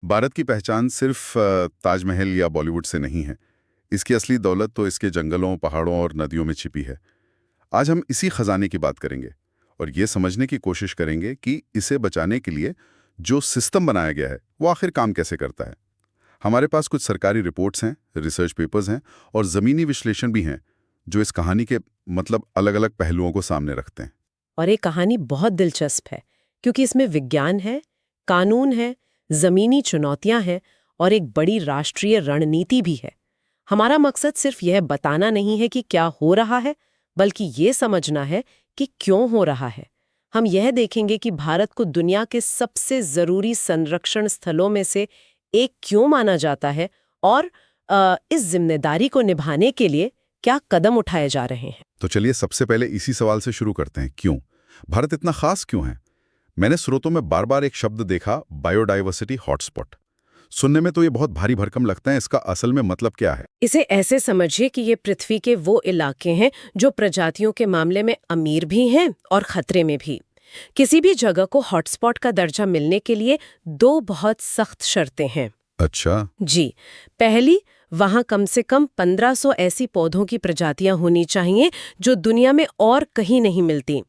भारत की पहचान सिर्फ ताजमहल या बॉलीवुड से नहीं है। इसकी असली दौलत तो इसके जंगलों, पहाड़ों और नदियों में छिपी है। आज हम इसी खजाने की बात करेंगे और ये समझने की कोशिश करेंगे कि इसे बचाने के लिए जो सिस्टम बनाया गया है वो आखिर काम कैसे करता है। हमारे पास कुछ सरकारी रिपोर्ट्स हैं, रिसर्च पेपर्स हैं और ज़मीनी विश्लेषण भी हैं जो इस कहानी के अलग अलग पहलुओं को सामने रखते हैं। और ये कहानी बहुत दिलचस्प है क्योंकि इसमें विज्ञान है, कानून है, जमीनी चुनौतियां हैं और एक बड़ी राष्ट्रीय रणनीति भी है। हमारा मकसद सिर्फ यह बताना नहीं है कि क्या हो रहा है, बल्कि ये समझना है कि क्यों हो रहा है। हम यह देखेंगे कि भारत को दुनिया के सबसे जरूरी संरक्षण स्थलों में से एक क्यों माना जाता है और इस जिम्मेदारी को निभाने के लिए क्या कदम उठाए जा रहे हैं। तो चलिए सबसे पहले इसी सवाल से शुरू करते हैं, क्यों भारत इतना खास क्यों है। मैंने स्रोतों में बार बार एक शब्द देखा, बायोडाइवर्सिटी हॉटस्पॉट। सुनने में तो ये बहुत भारी भरकम लगता है, इसका असल में मतलब क्या है? इसे ऐसे समझिए कि ये पृथ्वी के वो इलाके हैं जो प्रजातियों के मामले में अमीर भी हैं और खतरे में भी। किसी भी जगह को हॉटस्पॉट का दर्जा मिलने के लिए दो बहुत सख्त शर्तें हैं। अच्छा जी, पहली, वहां कम से कम 1500 ऐसी पौधों की प्रजातियां होनी चाहिए जो दुनिया में और कहीं नहीं मिलती।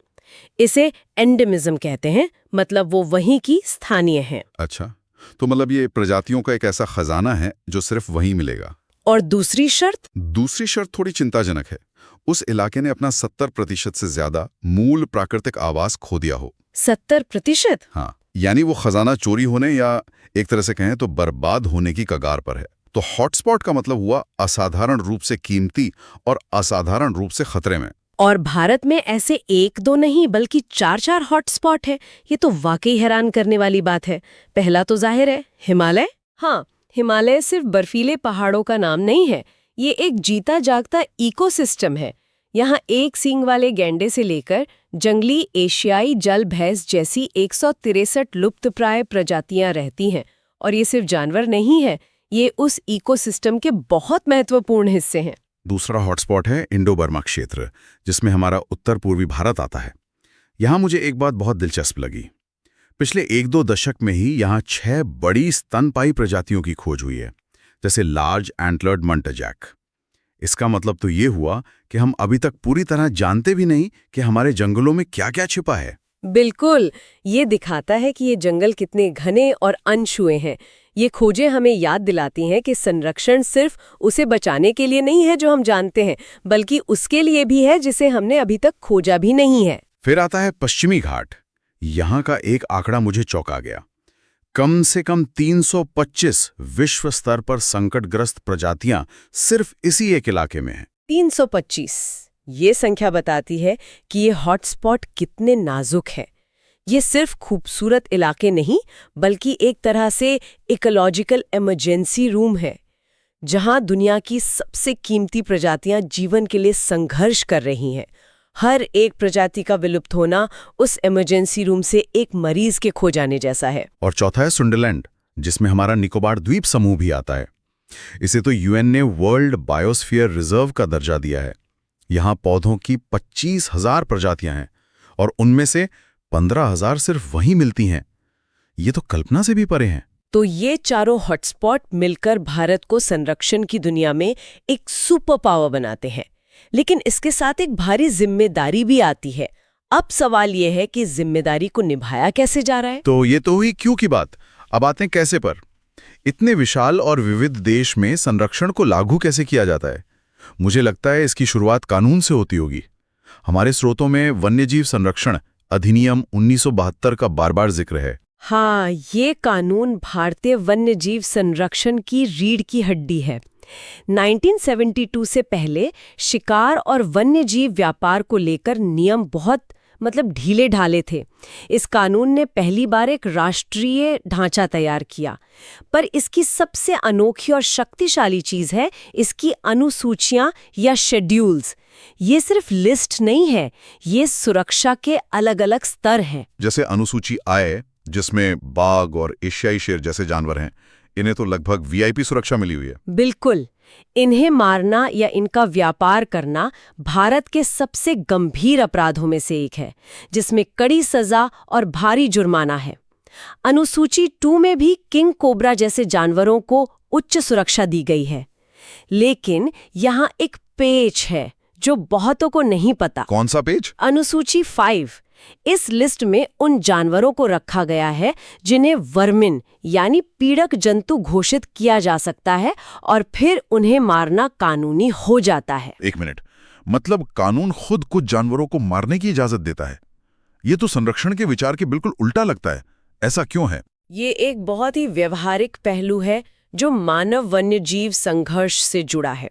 इसे एंडेमिज्म कहते हैं, मतलब वो वहीं की स्थानीय है। अच्छा, तो ये प्रजातियों का एक ऐसा खजाना है जो सिर्फ वहीं मिलेगा। और दूसरी शर्त थोड़ी चिंताजनक है। उस इलाके ने अपना 70% से ज्यादा मूल प्राकृतिक आवास खो दिया हो। 70%? हाँ, यानी वो खजाना चोरी होने या एक तरह से कहें तो बर्बाद होने की कगार पर है। तो हॉटस्पॉट का मतलब हुआ असाधारण रूप से कीमती और असाधारण रूप से खतरे में। और भारत में ऐसे एक दो नहीं बल्कि 4 हॉटस्पॉट है। ये तो वाकई हैरान करने वाली बात है। पहला तो जाहिर है हिमालय। हाँ, हिमालय सिर्फ बर्फीले पहाड़ों का नाम नहीं है, ये एक जीता जागता इकोसिस्टम है। यहाँ एक सींग वाले गैंडे से लेकर जंगली एशियाई जल भैंस जैसी 163 लुप्तप्राय प्रजातियां रहती हैं। और ये सिर्फ जानवर नहीं है, ये उस इकोसिस्टम के बहुत महत्वपूर्ण हिस्से हैं। दूसरा हॉटस्पॉट है इंडो बर्मा क्षेत्र, जिसमें हमारा उत्तर पूर्वी भारत आता है। यहाँ मुझे एक बात बहुत दिलचस्प लगी। पिछले 1-2 दशक में ही यहाँ 6 बड़ी स्तनपायी प्रजातियों की खोज हुई है, जैसे लार्ज एंटलर्ड मंटरजैक। इसका मतलब तो ये हुआ कि हम अभी तक पूरी तरह जानते भी नहीं कि हमारे जंगलों में क्या क्या छिपा है। बिल्कुल, ये दिखाता है कि ये जंगल कितने घने और अनछुए हैं। ये खोजें हमें याद दिलाती हैं कि संरक्षण सिर्फ उसे बचाने के लिए नहीं है जो हम जानते हैं, बल्कि उसके लिए भी है जिसे हमने अभी तक खोजा भी नहीं है। फिर आता है पश्चिमी घाट। यहाँ का एक आंकड़ा मुझे चौंका गया। कम से कम 325 विश्व स्तर पर संकटग्रस्त प्रजातियां सिर्फ इसी एक इलाके में हैं। 325, ये संख्या बताती है कि ये हॉटस्पॉट कितने नाजुक है। ये सिर्फ खूबसूरत इलाके नहीं, बल्कि एक तरह से इकोलॉजिकल इमरजेंसी रूम है, जहां दुनिया की सबसे कीमती प्रजातियां जीवन के लिए संघर्ष कर रही हैं। हर एक प्रजाति का विलुप्त होना उस इमरजेंसी रूम से एक मरीज के खो जाने जैसा है। और चौथा है सुंडरलैंड, जिसमें हमारा निकोबार द्वीप समूह भी आता है। इसे तो यूएन ने वर्ल्ड बायोस्फीयर रिजर्व का दर्जा दिया है। यहाँ पौधों की 25,000 प्रजातियां हैं और उनमें से 15,000 सिर्फ वहीं मिलती हैं। ये तो कल्पना से भी परे हैं। तो ये चारों हॉटस्पॉट मिलकर भारत को संरक्षण की दुनिया में एक सुपर पावर बनाते हैं। लेकिन इसके साथ एक भारी जिम्मेदारी भी आती है। अब सवाल यह है कि जिम्मेदारी को निभाया कैसे जा रहा है। तो ये तो हुई क्यों की बात, अब आते हैं कैसे पर। इतने विशाल और विविध देश में संरक्षण को लागू कैसे किया जाता है? मुझे लगता है इसकी शुरुआत कानून से होती होगी। हमारे स्रोतों में वन्यजीव संरक्षण अधिनियम 1972 का बार बार जिक्र है। हाँ, ये कानून भारतीय वन्यजीव संरक्षण की रीढ़ की हड्डी है। 1972 से पहले शिकार और वन्यजीव व्यापार को लेकर नियम बहुत ढीले ढाले थे। इस कानून ने पहली बार एक राष्ट्रीय ढांचा तैयार किया, पर इसकी सबसे अनोखी और शक्तिशाली चीज है इसकी अनुसूचियां या शेड्यूल्स। ये सिर्फ लिस्ट नहीं है, ये सुरक्षा के अलग अलग स्तर हैं। जैसे अनुसूची आय, जिसमें बाघ और एशियाई शेर जैसे जानवर हैं, इन्हें तो लगभग वीआईपी सुरक्षा मिली हुई है। बिल्कुल, इन्हें मारना या इनका व्यापार करना भारत के सबसे गंभीर अपराधों में से एक है, जिसमें कड़ी सजा और भारी जुर्माना है। अनुसूची 2 में भी किंग कोबरा जैसे जानवरों को उच्च सुरक्षा दी गई है। लेकिन यहाँ एक पेच है जो बहुतों को नहीं पता। कौन सा पेज? अनुसूची 5। इस लिस्ट में उन जानवरों को रखा गया है जिन्हें वर्मिन यानी पीड़क जंतु घोषित किया जा सकता है और फिर उन्हें मारना कानूनी हो जाता है। एक मिनट, मतलब कानून खुद कुछ जानवरों को मारने की इजाजत देता है? ये तो संरक्षण के विचार के बिल्कुल उल्टा लगता है। ऐसा क्यों है? ये एक बहुत ही व्यवहारिक पहलू है जो मानव वन्यजीव संघर्ष से जुड़ा है।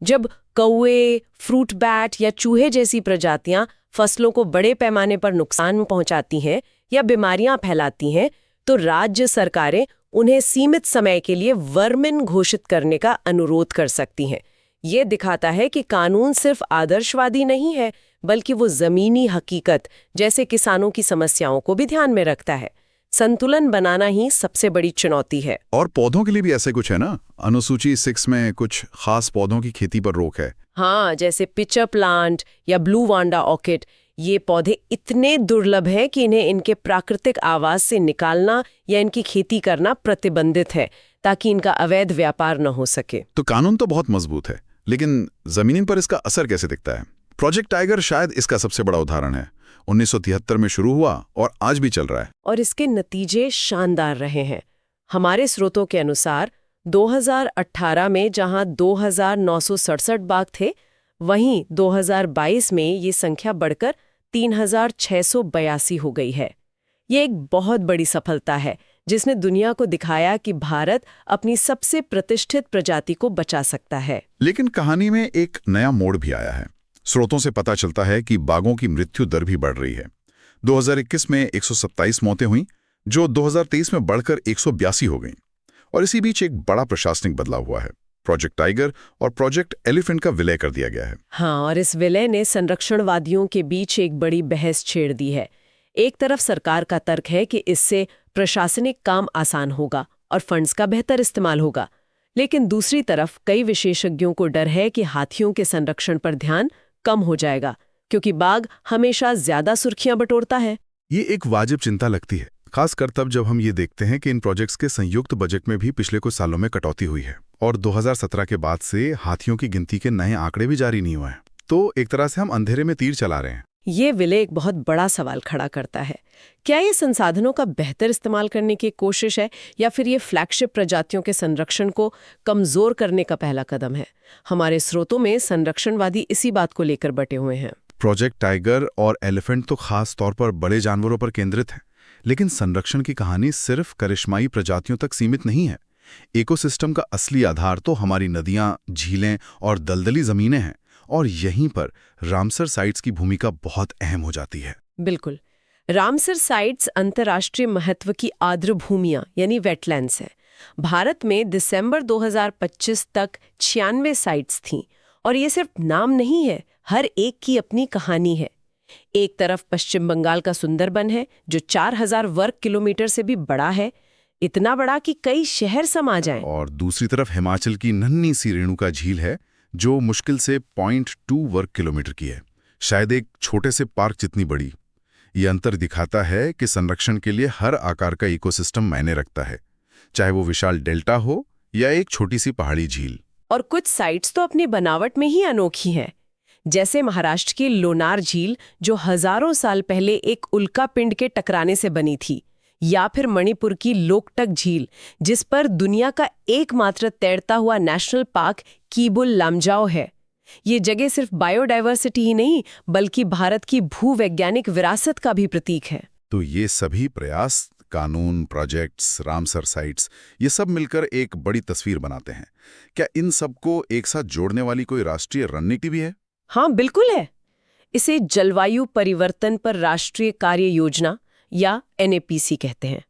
जब कौवे, फ्रूट बैट या चूहे जैसी प्रजातियां फसलों को बड़े पैमाने पर नुकसान पहुंचाती हैं या बीमारियां फैलाती हैं, तो राज्य सरकारें उन्हें सीमित समय के लिए वर्मिन घोषित करने का अनुरोध कर सकती हैं। ये दिखाता है कि कानून सिर्फ आदर्शवादी नहीं है, बल्कि वो जमीनी हकीकत जैसे किसानों की समस्याओं को भी ध्यान में रखता है। संतुलन बनाना ही सबसे बड़ी चुनौती है। और पौधों के लिए भी ऐसे कुछ है ना? अनुसूची 6 में कुछ खास पौधों की खेती पर रोक है। हाँ, जैसे पिचर प्लांट या ब्लू वांडा ऑर्किड। ये पौधे इतने दुर्लभ हैं कि इन्हें इनके प्राकृतिक आवास से निकालना या इनकी खेती करना प्रतिबंधित है, ताकि इनका अवैध व्यापार न हो सके। तो कानून तो बहुत मजबूत है, लेकिन जमीन पर इसका असर कैसे दिखता है? प्रोजेक्ट टाइगर शायद इसका सबसे बड़ा उदाहरण है। 1973 में शुरू हुआ और आज भी चल रहा है। और इसके नतीजे शानदार रहे हैं। हमारे स्रोतों के अनुसार 2018 में जहां 2,967 बाघ थे, वहीं 2022 में ये संख्या बढ़कर 3,682 हो गई है। ये एक बहुत बड़ी सफलता है जिसने दुनिया को दिखाया कि भारत अपनी सबसे प्रतिष्ठित प्रजाति को बचा सकता है। लेकिन कहानी में एक नया मोड़ भी आया है। स्रोतों से पता चलता है कि बाघों की मृत्यु दर भी बढ़ रही है। 2021 में 127 मौतें हुईं, जो 2023 में बढ़कर 182 हो गईं। और इसी बीच एक बड़ा प्रशासनिक बदलाव हुआ है। प्रोजेक्ट टाइगर और प्रोजेक्ट एलिफेंट का विलय कर दिया गया है। हाँ, और इस विलय ने संरक्षणवादियों के बीच एक बड़ी बहस छेड़ दी है। एक तरफ सरकार का तर्क है कि इससे प्रशासनिक काम आसान होगा और फंड्स का बेहतर इस्तेमाल होगा, लेकिन दूसरी तरफ कई विशेषज्ञों को डर है कि हाथियों के संरक्षण पर ध्यान कम हो जाएगा, क्योंकि बाघ हमेशा ज्यादा सुर्खियां बटोरता है। ये एक वाजिब चिंता लगती है, खासकर तब जब हम ये देखते हैं कि इन प्रोजेक्ट्स के संयुक्त बजट में भी पिछले कुछ सालों में कटौती हुई है और 2017 के बाद से हाथियों की गिनती के नए आंकड़े भी जारी नहीं हुए हैं। तो एक तरह से हम अंधेरे में तीर चला रहे हैं। ये विलय एक बहुत बड़ा सवाल खड़ा करता है। क्या ये संसाधनों का बेहतर इस्तेमाल करने की कोशिश है या फिर ये फ्लैगशिप प्रजातियों के संरक्षण को कमजोर करने का पहला कदम है? हमारे स्रोतों में संरक्षणवादी इसी बात को लेकर बटे हुए हैं। प्रोजेक्ट टाइगर और एलिफेंट तो खास तौर पर बड़े जानवरों पर केंद्रित है, लेकिन संरक्षण की कहानी सिर्फ करिश्माई प्रजातियों तक सीमित नहीं है। इकोसिस्टम का असली आधार तो हमारी नदियां, झीलें और दलदली जमीनें हैं, और यहीं पर रामसर साइट्स की भूमिका बहुत अहम हो जाती है। बिल्कुल, रामसर साइट्स अंतर्राष्ट्रीय महत्व की आर्द्र भूमियां यानी वेटलैंड्स हैं। भारत में दिसंबर 2025 तक 96 साइट्स थीं, और ये सिर्फ नाम नहीं है, हर एक की अपनी कहानी है। एक तरफ पश्चिम बंगाल का सुंदरबन है जो 4000 वर्ग किलोमीटर से भी बड़ा है, इतना बड़ा कि कई शहर समा जाएं। और दूसरी तरफ हिमाचल की नन्ही सी रेणुका झील है जो मुश्किल से 0.2 वर्ग किलोमीटर की है, शायद एक छोटे से पार्क जितनी बड़ी। ये अंतर दिखाता है कि संरक्षण के लिए हर आकार का इकोसिस्टम मायने रखता है, चाहे वो विशाल डेल्टा हो या एक छोटी सी पहाड़ी झील। और कुछ साइट्स तो अपनी बनावट में ही अनोखी हैं, जैसे महाराष्ट्र की लोनार झील जो हजारों साल पहले एक उल्का पिंड के टकराने से बनी थी, या फिर मणिपुर की लोकटक झील जिस पर दुनिया का एकमात्र तैरता हुआ नेशनल पार्क कीबुल लामजाओ है। ये जगह सिर्फ बायोडायवर्सिटी ही नहीं बल्कि भारत की भूवैज्ञानिक विरासत का भी प्रतीक है। तो ये सभी प्रयास, कानून, प्रोजेक्ट्स, रामसर साइट्स, ये सब मिलकर एक बड़ी तस्वीर बनाते हैं। क्या इन सबको एक साथ जोड़ने वाली कोई राष्ट्रीय रणनीति भी है? हाँ, बिल्कुल है। इसे जलवायु परिवर्तन पर राष्ट्रीय कार्य योजना या NAPC कहते हैं।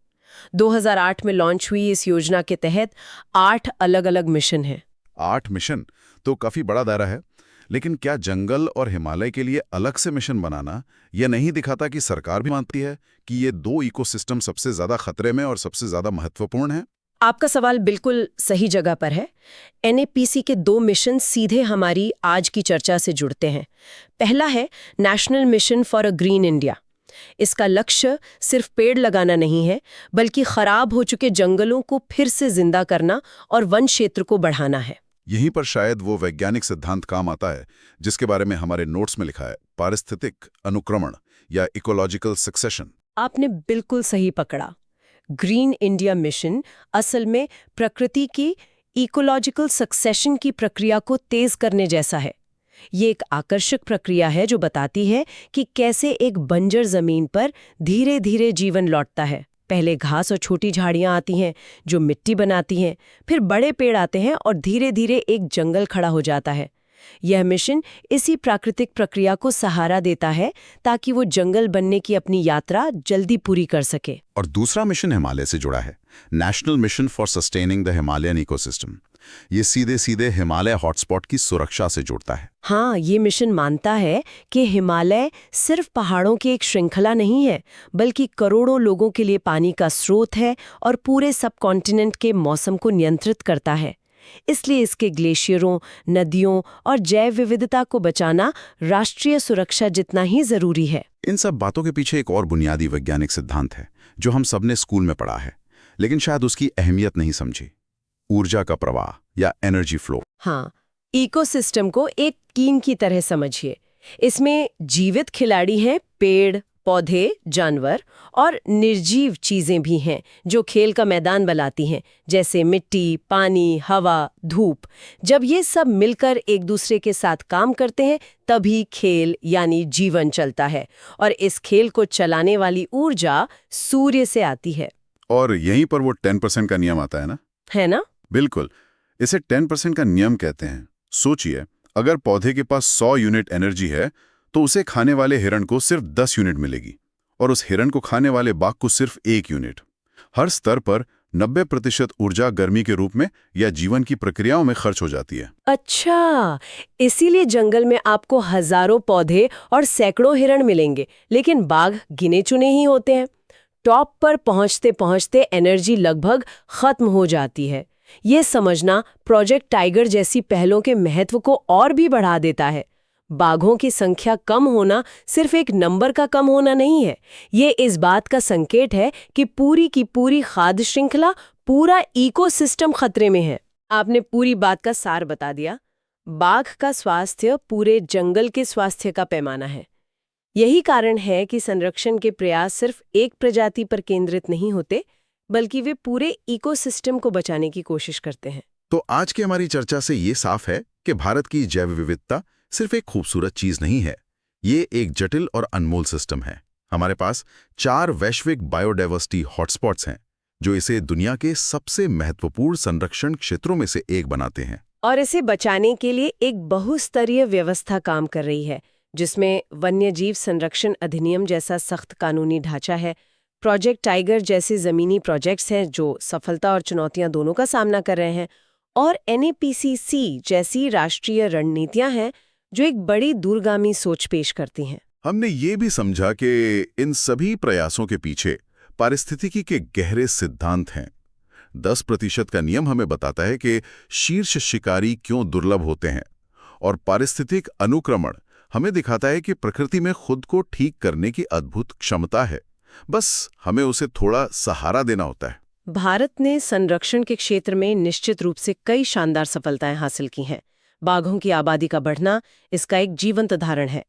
2008 में लॉन्च हुई इस योजना के तहत 8 अलग-अलग मिशन हैं। 8 मिशन तो काफी बड़ा दायरा है, लेकिन क्या जंगल और हिमालय के लिए अलग से मिशन बनाना यह नहीं दिखाता कि सरकार भी मानती है कि ये 2 इकोसिस्टम सबसे ज्यादा खतरे में और सबसे ज्यादा महत्वपूर्ण हैं? आपका सवाल बिल्कुल सही जगह पर है। NAPC के 2 मिशन सीधे हमारी आज की चर्चा से जुड़ते हैं। पहला है national mission for a green India. इसका लक्ष्य सिर्फ पेड़ लगाना नहीं है, बल्कि खराब हो चुके जंगलों को फिर से जिंदा करना और वन क्षेत्र को बढ़ाना है। यहीं पर शायद वो वैज्ञानिक सिद्धांत काम आता है जिसके बारे में हमारे नोट्स में लिखा है, पारिस्थितिक अनुक्रमण या इकोलॉजिकल सक्सेशन। आपने बिल्कुल सही पकड़ा। ग्रीन इंडिया मिशन असल में प्रकृति की इकोलॉजिकल सक्सेशन की प्रक्रिया को तेज करने जैसा है। ये एक आकर्षक प्रक्रिया है जो बताती है कि कैसे एक बंजर जमीन पर धीरे धीरे जीवन लौटता है। पहले घास और छोटी झाड़ियां आती हैं जो मिट्टी बनाती हैं, फिर बड़े पेड़ आते हैं और धीरे धीरे एक जंगल खड़ा हो जाता है। यह मिशन इसी प्राकृतिक प्रक्रिया को सहारा देता है ताकि वो जंगल बनने की अपनी यात्रा जल्दी पूरी कर सके। और दूसरा मिशन हिमालय से जुड़ा है, national mission for sustaining the Himalayan ecosystem. ये सीधे सीधे हिमालय हॉटस्पॉट की सुरक्षा से जुड़ता है। हाँ, ये मिशन मानता है कि हिमालय सिर्फ पहाड़ों की एक श्रृंखला नहीं है, बल्कि करोड़ों लोगों के लिए पानी का स्रोत है और पूरे सबकॉन्टिनेंट के मौसम को नियंत्रित करता है। इसलिए इसके ग्लेशियरों, नदियों और जैव विविधता को बचाना राष्ट्रीय सुरक्षा जितना ही जरूरी है। इन सब बातों के पीछे एक और बुनियादी वैज्ञानिक सिद्धांत है जो हम सबने स्कूल में पढ़ा है, लेकिन शायद उसकी अहमियत नहीं समझी। ऊर्जा का प्रवाह या एनर्जी फ्लो। हाँ, इकोसिस्टम को एक कीन की तरह समझिए। इसमें जीवित खिलाड़ी हैं, पेड़, पौधे, जानवर और निर्जीव चीजें भी हैं जो खेल का मैदान बनाती हैं, जैसे मिट्टी, पानी, हवा, धूप। जब ये सब मिलकर एक दूसरे के साथ काम करते हैं तभी खेल यानी जीवन चलता है। और इस खेल को चलाने वाली ऊर्जा सूर्य से आती है। और यहीं पर वो 10% का नियम आता है ना? है ना? बिल्कुल, इसे 10% का नियम कहते हैं। सोचिए, अगर पौधे के पास 100 यूनिट एनर्जी है तो उसे खाने वाले हिरण को सिर्फ 10 यूनिट मिलेगी और उस हिरण को खाने वाले बाघ को सिर्फ 1 यूनिट। हर स्तर पर 90% ऊर्जा गर्मी के रूप में या जीवन की प्रक्रियाओं में खर्च हो जाती है। अच्छा, इसीलिए जंगल में आपको हजारों पौधे और सैकड़ों हिरण मिलेंगे, लेकिन बाघ गिने चुने ही होते हैं। टॉप पर पहुंचते पहुंचते एनर्जी लगभग खत्म हो जाती है। ये समझना प्रोजेक्ट टाइगर जैसी पहलों के महत्व को और भी बढ़ा देता है। बाघों की संख्या कम होना सिर्फ एक नंबर का कम होना नहीं है, ये इस बात का संकेत है कि पूरी की पूरी खाद्य श्रृंखला, पूरा इकोसिस्टम खतरे में है। आपने पूरी बात का सार बता दिया। बाघ का स्वास्थ्य पूरे जंगल के स्वास्थ्य का पैमाना है। यही कारण है कि संरक्षण के प्रयास सिर्फ एक प्रजाति पर केंद्रित नहीं होते, बल्कि वे पूरे इकोसिस्टम को बचाने की कोशिश करते हैं। तो आज की हमारी चर्चा से ये साफ है कि भारत की जैव विविधता सिर्फ एक खूबसूरत चीज नहीं है, ये एक जटिल और अनमोल सिस्टम है। हमारे पास 4 वैश्विक बायोडाइवर्सिटी हॉटस्पॉट्स हैं जो इसे दुनिया के सबसे महत्वपूर्ण संरक्षण क्षेत्रों में से एक बनाते हैं। और इसे बचाने के लिए एक बहुस्तरीय व्यवस्था काम कर रही है, जिसमें वन्यजीव संरक्षण अधिनियम जैसा सख्त कानूनी ढांचा है, प्रोजेक्ट टाइगर जैसे जमीनी प्रोजेक्ट्स हैं जो सफलता और चुनौतियां दोनों का सामना कर रहे हैं, और NAPCC जैसी राष्ट्रीय रणनीतियां हैं जो एक बड़ी दूरगामी सोच पेश करती हैं। हमने ये भी समझा कि इन सभी प्रयासों के पीछे पारिस्थितिकी के गहरे सिद्धांत हैं। 10% का नियम हमें बताता है कि शीर्ष शिकारी क्यों दुर्लभ होते हैं, और पारिस्थितिक अनुक्रमण हमें दिखाता है कि प्रकृति में खुद को ठीक करने की अद्भुत क्षमता है, बस हमें उसे थोड़ा सहारा देना होता है। भारत ने संरक्षण के क्षेत्र में निश्चित रूप से कई शानदार सफलताएं हासिल की हैं। बाघों की आबादी का बढ़ना इसका एक जीवंत उदाहरण है।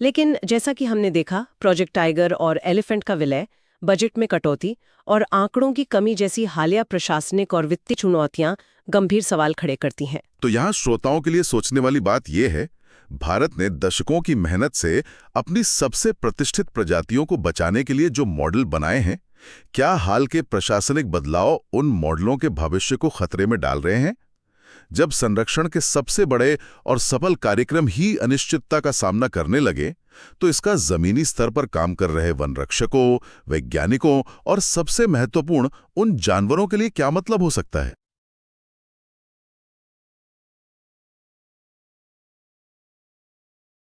लेकिन जैसा कि हमने देखा, प्रोजेक्ट टाइगर और एलिफेंट का विलय, बजट में कटौती और आंकड़ों की कमी जैसी हालिया प्रशासनिक और वित्तीय चुनौतियां गंभीर सवाल खड़े करती हैं। तो यहाँ श्रोताओं के लिए सोचने वाली बात यह है, भारत ने दशकों की मेहनत से अपनी सबसे प्रतिष्ठित प्रजातियों को बचाने के लिए जो मॉडल बनाए हैं, क्या हाल के प्रशासनिक बदलाव उन मॉडलों के भविष्य को खतरे में डाल रहे हैं? जब संरक्षण के सबसे बड़े और सफल कार्यक्रम ही अनिश्चितता का सामना करने लगे, तो इसका जमीनी स्तर पर काम कर रहे वन रक्षकों, वैज्ञानिकों और सबसे महत्वपूर्ण उन जानवरों के लिए क्या मतलब हो सकता है?